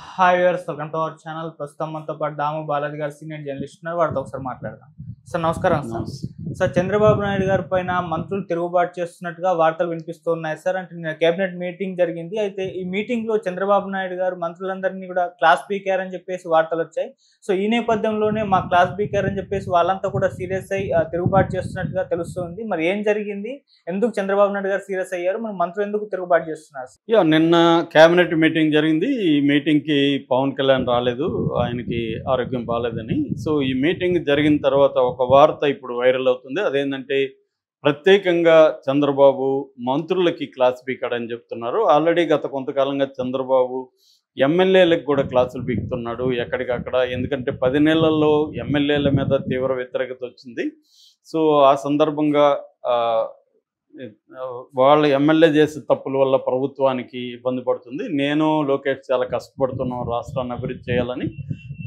Hi viewers, welcome to our channel. ప్రస్తుతం మనతో పాటు దాము బాలాజీ గారు సీనియర్ జర్నలిస్ట్ ఉన్నారు. వారితో ఒకసారి మాట్లాడదాం. సార్ నమస్కారం. సార్ చంద్రబాబు నాయుడు గారి పైన మంత్రులు తిరుగుబాటు చేస్తున్నట్టుగా వార్తలు వినిపిస్తూ ఉన్నాయి సార్. అంటే నిన్న కేబినెట్ మీటింగ్ జరిగింది. అయితే ఈ మీటింగ్ లో చంద్రబాబు నాయుడు గారు మంత్రులందరినీ కూడా క్లాస్ పీకారు అని చెప్పేసి వార్తలు వచ్చాయి. సో ఈ నేపథ్యంలోనే మా క్లాస్ పీకారు అని చెప్పేసి వాళ్ళంతా కూడా సీరియస్ అయ్యి తిరుగుబాటు చేస్తున్నట్టుగా తెలుస్తుంది. మరి ఏం జరిగింది? ఎందుకు చంద్రబాబు నాయుడు గారు సీరియస్ అయ్యారు? మరి మంత్రులు ఎందుకు తిరుగుబాటు చేస్తున్నారు? నిన్న కేబినెట్ మీటింగ్ జరిగింది. ఈ మీటింగ్కి పవన్ కళ్యాణ్ రాలేదు, ఆయనకి ఆరోగ్యం బాగాలేదని. సో ఈ మీటింగ్ జరిగిన తర్వాత ఒక వార్త ఇప్పుడు వైరల్ అవుతుంది. అదేంటంటే ప్రత్యేకంగా చంద్రబాబు మంత్రులకి క్లాస్ పీకాడని చెప్తున్నారు. ఆల్రెడీ గత కొంతకాలంగా చంద్రబాబు ఎమ్మెల్యేలకు కూడా క్లాసులు పీకుతున్నాడు ఎక్కడికక్కడ. ఎందుకంటే 10 నెలల్లో ఎమ్మెల్యేల మీద తీవ్ర వ్యతిరేకత వచ్చింది. సో ఆ సందర్భంగా వాళ్ళ ఎమ్మెల్యే చేసే తప్పుల వల్ల ప్రభుత్వానికి ఇబ్బంది పడుతుంది. నేను లోకేష్ చాలా కష్టపడుతున్నాం రాష్ట్రాన్ని అభివృద్ధి చేయాలని,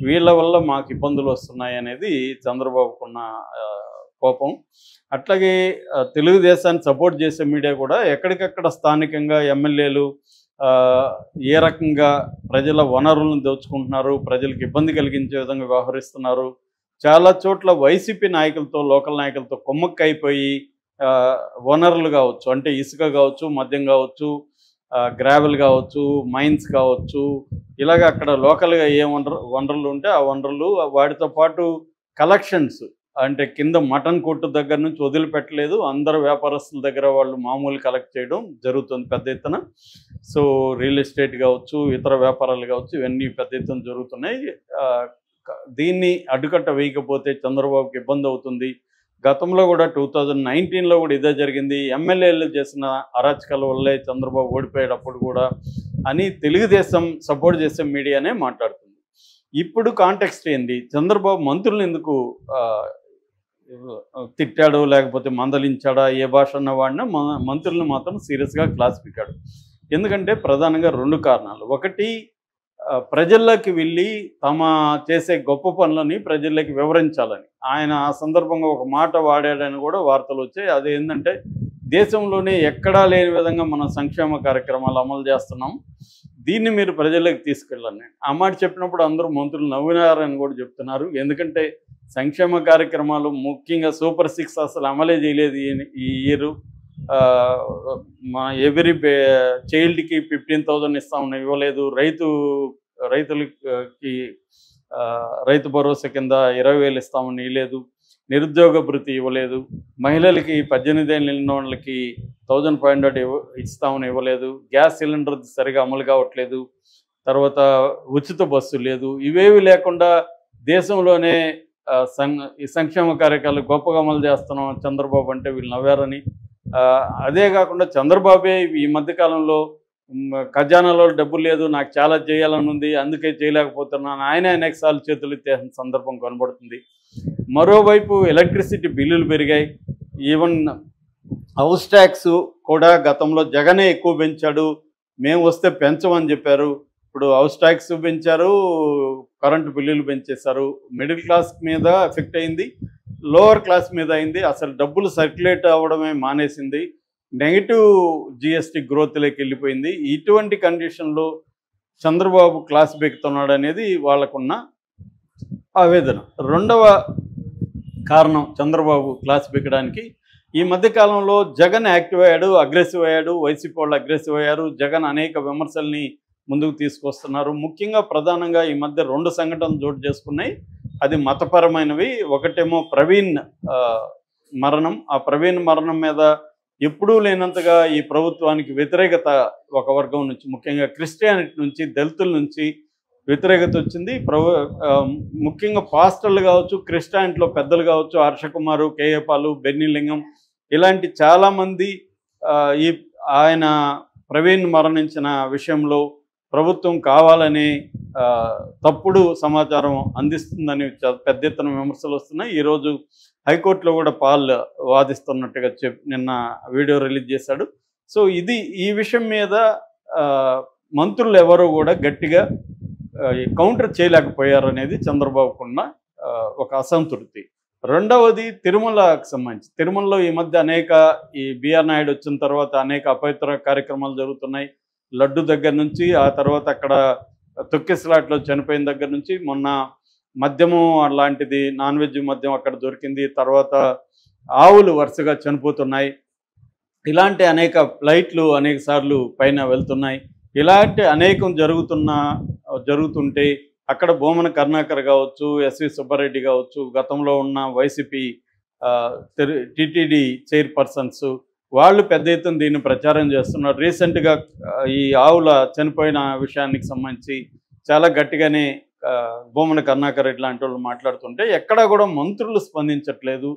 వీళ్ళ వల్ల మాకు ఇబ్బందులు వస్తున్నాయి అనేది చంద్రబాబుకున్న కోపం. అట్లాగే తెలుగుదేశాన్ని సపోర్ట్ చేసే మీడియా కూడా ఎక్కడికక్కడ స్థానికంగా ఎమ్మెల్యేలు ఏ రకంగా ప్రజల వనరులను దోచుకుంటున్నారు, ప్రజలకు ఇబ్బంది కలిగించే విధంగా వ్యవహరిస్తున్నారు. చాలా చోట్ల వైసీపీ నాయకులతో, లోకల్ నాయకులతో కొమ్మక్కైపోయి వనరులు కావచ్చు, అంటే ఇసుక కావచ్చు, మద్యం కావచ్చు, గ్రావెల్ కావచ్చు, మైన్స్ కావచ్చు, ఇలాగ అక్కడ లోకల్గా ఏ వనరులు ఉంటే ఆ వనరులు, వాటితో పాటు కలెక్షన్స్, అంటే కింద మటన్ కొట్టు దగ్గర నుంచి వదిలిపెట్టలేదు. అందరు వ్యాపారస్తుల దగ్గర వాళ్ళు మామూలు కలెక్ట్ చేయడం జరుగుతుంది పెద్ద ఎత్తున. సో రియల్ ఎస్టేట్ కావచ్చు, ఇతర వ్యాపారాలు కావచ్చు, ఇవన్నీ పెద్ద ఎత్తున జరుగుతున్నాయి. దీన్ని అడ్డుకట్ట వేయకపోతే చంద్రబాబుకి ఇబ్బంది అవుతుంది. గతంలో కూడా 2019లో కూడా ఇదే జరిగింది. ఎమ్మెల్యేలు చేసిన అరాచకాల వల్లే చంద్రబాబు ఓడిపోయేటప్పుడు కూడా అని తెలుగుదేశం సపోర్ట్ చేసే మీడియానే మాట్లాడుతుంది. ఇప్పుడు కాంటెక్స్ట్ ఏంది? చంద్రబాబు మంత్రులను ఎందుకు తిట్టాడు, లేకపోతే మందలించాడా, ఏ భాష అన్నవాడినా మంత్రులను మాత్రం సీరియస్గా క్లాస్ పీకాడు. ఎందుకంటే ప్రధానంగా 2 కారణాలు. ఒకటి, ప్రజల్లోకి వెళ్ళి తమ చేసే గొప్ప పనులని ప్రజల్లోకి వివరించాలని ఆయన ఆ సందర్భంగా ఒక మాట వాడాడని కూడా వార్తలు వచ్చాయి. అదేంటంటే దేశంలోనే ఎక్కడా లేని విధంగా మనం సంక్షేమ కార్యక్రమాలు అమలు చేస్తున్నాం, దీన్ని మీరు ప్రజల్లోకి తీసుకెళ్ళాలని ఆ మాట చెప్పినప్పుడు అందరూ మంత్రులు నవ్వినారని కూడా చెప్తున్నారు. ఎందుకంటే సంక్షేమ కార్యక్రమాలు ముఖ్యంగా సూపర్ 6 అసలు అమలే చేయలేదు ఈ ఇయర్. మా ఎవ్రీ చైల్డ్కి 15,000 ఇస్తామని ఇవ్వలేదు. రైతులకి రైతు భరోసా కింద 20,000 ఇస్తామని ఇవ్వలేదు. నిరుద్యోగ భృతి ఇవ్వలేదు. మహిళలకి 18 ఏళ్ళు నిండిన వాళ్ళకి 1,500 ఇస్తామని ఇవ్వలేదు. గ్యాస్ సిలిండర్ సరిగా అమలు కావట్లేదు. తర్వాత ఉచిత బస్సు లేదు. ఇవేవి లేకుండా దేశంలోనే ఈ సంక్షేమ కార్యక్రమాలు గొప్పగా అమలు చేస్తున్నాం చంద్రబాబు అంటే వీళ్ళు నవ్వారని. అదే కాకుండా చంద్రబాబే ఈ మధ్యకాలంలో ఖజానాలో డబ్బులు లేదు, నాకు చాలా చేయాలని ఉంది, అందుకే చేయలేకపోతున్నాను, ఆయన అనేక సార్లు చేతులు ఎత్తేసిన సందర్భం కనబడుతుంది. మరోవైపు ఎలక్ట్రిసిటీ బిల్లులు పెరిగాయి. ఈవెన్ హౌస్ ట్యాక్స్ కూడా గతంలో జగనే ఎక్కువ పెంచాడు, మేము వస్తే పెంచమని చెప్పారు. ఇప్పుడు హౌస్ ట్యాక్స్ పెంచారు, కరెంటు బిల్లులు పెంచేశారు. మిడిల్ క్లాస్ మీద ఎఫెక్ట్ అయింది, లోవర్ క్లాస్ మీద అయింది. అసలు డబ్బులు సర్క్యులేట్ అవ్వడమే మానేసింది. నెగిటివ్ జిఎస్టీ గ్రోత్లోకి వెళ్ళిపోయింది. ఇటువంటి కండిషన్లో చంద్రబాబు క్లాస్ బెక్కుతున్నాడు అనేది వాళ్ళకున్న ఆవేదన. రెండవ కారణం చంద్రబాబు క్లాస్ బెక్కడానికి, ఈ మధ్యకాలంలో జగన్ యాక్టివ్ అయ్యాడు, అగ్రెసివ్ అయ్యాడు, వైసీపీ వాళ్ళు అగ్రెసివ్ అయ్యారు. జగన్ అనేక విమర్శల్ని ముందుకు తీసుకొస్తున్నారు. ముఖ్యంగా ప్రధానంగా ఈ మధ్య 2 సంఘటనలు చోటు చేసుకున్నాయి. అది మతపరమైనవి. ఒకటేమో ప్రవీణ్ మరణం. ఆ ప్రవీణ్ మరణం మీద ఎప్పుడూ లేనంతగా ఈ ప్రభుత్వానికి వ్యతిరేకత ఒక వర్గం నుంచి, ముఖ్యంగా క్రిస్టియానిటీ నుంచి, దళితుల నుంచి వ్యతిరేకత వచ్చింది. ముఖ్యంగా పాస్టర్లు కావచ్చు, క్రిస్టియానిటీలో పెద్దలు కావచ్చు, హర్షకుమారు, కేఏ పాలు, బెన్నీలింగం, ఇలాంటి చాలామంది ఆయన ప్రవీణ్ మరణించిన విషయంలో ప్రభుత్వం కావాలని తప్పుడు సమాచారం అందిస్తుందని పెద్ద ఎత్తున విమర్శలు వస్తున్నాయి. ఈరోజు హైకోర్టులో కూడా పాల్ వాదిస్తున్నట్టుగా నిన్న వీడియో రిలీజ్ చేశాడు. సో ఈ విషయం మీద మంత్రులు ఎవరూ కూడా గట్టిగా కౌంటర్ చేయలేకపోయారనేది చంద్రబాబుకున్న ఒక అసంతృప్తి. రెండవది తిరుమలకు సంబంధించి, తిరుమలలో ఈ మధ్య అనేక బిఆర్ నాయుడు వచ్చిన తర్వాత అనేక అపవిత్ర కార్యక్రమాలు జరుగుతున్నాయి. లడ్డు దగ్గర నుంచి ఆ తర్వాత అక్కడ తొక్కిసలాట్లో చనిపోయిన దగ్గర నుంచి మొన్న మద్యము అలాంటిది నాన్ వెజ్ మద్యం అక్కడ దొరికింది. తర్వాత ఆవులు వరుసగా చనిపోతున్నాయి. ఇలాంటి అనేక ఫ్లైట్లు అనేక సార్లు పైన వెళ్తున్నాయి. ఇలాంటి అనేకం జరుగుతుంటే అక్కడ భూమన కరుణాకర్ కావచ్చు, ఎస్వి సుబ్బారెడ్డి కావచ్చు, గతంలో ఉన్న వైసీపీ టిటిడి చైర్పర్సన్స్ వాళ్ళు పెద్ద ఎత్తున దీన్ని ప్రచారం చేస్తున్నారు. రీసెంట్గా ఈ ఆవుల చనిపోయిన విషయానికి సంబంధించి చాలా గట్టిగానే భూమన కరుణాకర్ రెడ్డి లాంటి వాళ్ళు మాట్లాడుతుంటే ఎక్కడా కూడా మంత్రులు స్పందించట్లేదు,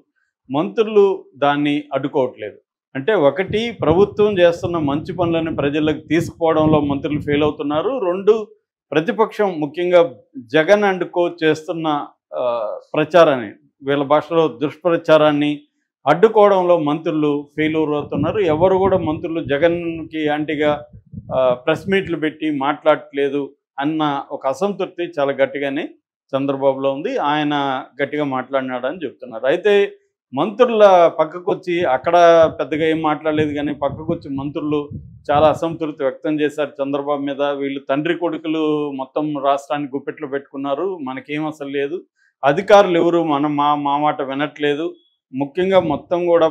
మంత్రులు దాన్ని అడ్డుకోవట్లేదు. అంటే ఒకటి, ప్రభుత్వం చేస్తున్న మంచి పనులను ప్రజలకు తీసుకుపోవడంలో మంత్రులు ఫెయిల్ అవుతున్నారు. రెండు, ప్రతిపక్షం ముఖ్యంగా జగన్ అండ్ కో చేస్తున్న ప్రచారాన్ని, వీళ్ళ భాషలో దుష్ప్రచారాన్ని అడ్డుకోవడంలో మంత్రులు ఫెయిల్యూర్ అవుతున్నారు. ఎవరు కూడా మంత్రులు జగన్కి యాంటీగా ప్రెస్ మీట్లు పెట్టి మాట్లాడట్లేదు అన్న ఒక అసంతృప్తి చాలా గట్టిగానే చంద్రబాబులో ఉంది. ఆయన గట్టిగా మాట్లాడినాడని చెప్తున్నారు. అయితే మంత్రుల పక్కకు వచ్చి అక్కడ పెద్దగా ఏం మాట్లాడలేదు, కానీ పక్కకు వచ్చి మంత్రులు చాలా అసంతృప్తి వ్యక్తం చేశారు చంద్రబాబు మీద. వీళ్ళు తండ్రి కొడుకులు మొత్తం రాష్ట్రాన్ని గుప్పెట్లో పెట్టుకున్నారు, మనకేం అసలు లేదు, అధికారులు ఎవరు మా మాట వినట్లేదు, ముఖ్యంగా మొత్తం కూడా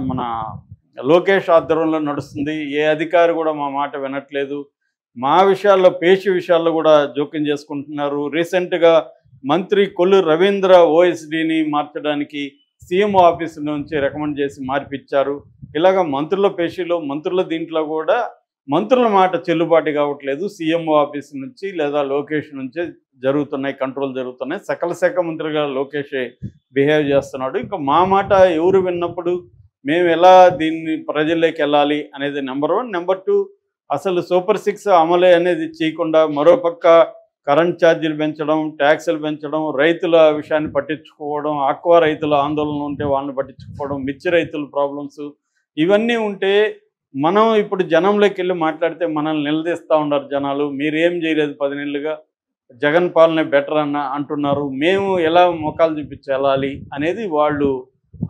మన లోకేష్ ఆధ్వర్యంలో నడుస్తుంది, ఏ అధికారి కూడా మా మాట వినట్లేదు, మా విషయాల్లో పేషి విషయాల్లో కూడా జోక్యం చేసుకుంటున్నారు. రీసెంట్గా మంత్రి కొల్లు రవీంద్ర ఓఎస్డీని మార్చడానికి సీఎం ఆఫీసు నుంచి రికమెండ్ చేసి మార్పిచ్చారు. ఇలాగ మంత్రుల పేషీలో మంత్రుల దీంట్లో కూడా మంత్రుల మాట చెల్లుబాటు కావట్లేదు. సీఎంఓ ఆఫీసు నుంచి లేదా లోకేష్ నుంచే జరుగుతున్నాయి, కంట్రోల్ జరుగుతున్నాయి. సకల శాఖ మంత్రిగా లోకేషే బిహేవ్ చేస్తున్నాడు. ఇంకా మా మాట ఎవరు విన్నప్పుడు మేము ఎలా దీన్ని ప్రజల్లోకి వెళ్ళాలి అనేది నెంబర్ 1. నెంబర్ 2, అసలు సూపర్ 6 అమలే అనేది చేయకుండా మరోపక్క కరెంట్ ఛార్జీలు పెంచడం, ట్యాక్సులు పెంచడం, రైతుల విషయాన్ని పట్టించుకోవడం, ఆక్వా రైతుల ఆందోళన ఉంటే వాళ్ళని పట్టించుకోవడం, మిర్చి రైతుల ప్రాబ్లమ్స్ ఇవన్నీ ఉంటే మనం ఇప్పుడు జనంలోకి వెళ్ళి మాట్లాడితే మనల్ని నిలదీస్తూ ఉన్నారు జనాలు. మీరేం చేయలేదు 10 నెలలుగా, జగన్ పాలనే బెటర్ అంటున్నారు, మేము ఎలా మొఖాలు చూపించి వెళ్ళాలి అనేది వాళ్ళు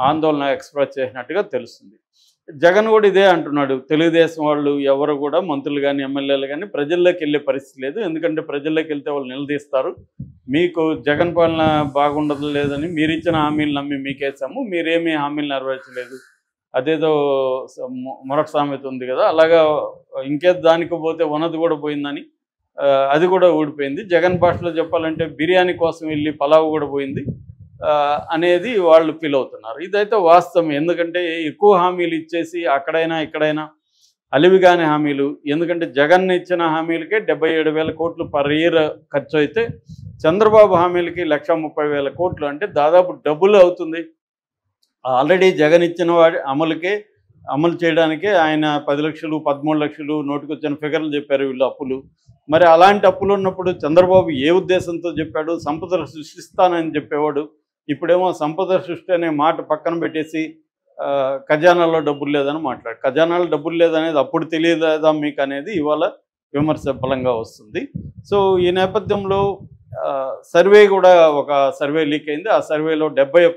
ఆందోళన ఎక్స్ప్రెస్ చేసినట్టుగా తెలుస్తుంది. జగన్ కూడా ఇదే అంటున్నాడు, తెలుగుదేశం వాళ్ళు ఎవరు కూడా మంత్రులు కానీ ఎమ్మెల్యేలు కానీ ప్రజల్లోకి వెళ్ళే పరిస్థితి లేదు, ఎందుకంటే ప్రజల్లోకి వెళ్తే వాళ్ళు నిలదీస్తారు, మీకు జగన్ పాలన బాగుండదు లేదని మీరు ఇచ్చిన హామీలు నమ్మి మీకేసాము, మీరేమీ హామీలు నెరవేర్చలేదు, అదేదో మరొక సామెత ఉంది కదా, అలాగా ఇంకేదో దానికి పోతే ఉన్నది కూడా పోయిందని, అది కూడా ఊడిపోయింది. జగన్ భాషలో చెప్పాలంటే బిర్యానీ కోసం వెళ్ళి పలావ్ కూడా పోయింది అనేది వాళ్ళు ఫీల్ అవుతున్నారు. ఇదైతే వాస్తవం. ఎందుకంటే ఎక్కువ హామీలు ఇచ్చేసి అక్కడైనా ఇక్కడైనా అలివిగానే హామీలు, ఎందుకంటే జగన్ ఇచ్చిన హామీలకే 77,000 కోట్లు పర్ ఇయర్ ఖర్చు అయితే చంద్రబాబు హామీలకి 1,30,000 కోట్లు, అంటే దాదాపు డబుల్ అవుతుంది. ఆల్రెడీ జగన్ ఇచ్చిన వాడి అమలు చేయడానికే ఆయన 10 లక్షలు 13 లక్షలు నోటికొచ్చిన ఫిగర్లు చెప్పారు వీళ్ళు అప్పులు. మరి అలాంటి అప్పులు ఉన్నప్పుడు చంద్రబాబు ఏ ఉద్దేశంతో చెప్పాడు? సంపద సృష్టిస్తానని చెప్పేవాడు. ఇప్పుడేమో సంపద సృష్టి అనే మాట పక్కన పెట్టేసి ఖజానాలో డబ్బులు లేదని మాట్లాడు. ఖజానాలో డబ్బులు లేదనేది అప్పుడు తెలియలేదా మీకు అనేది ఇవాళ విమర్శ బలంగా వస్తుంది. సో ఈ నేపథ్యంలో సర్వే కూడా ఒక సర్వే లీక్ అయింది. ఆ సర్వేలో 71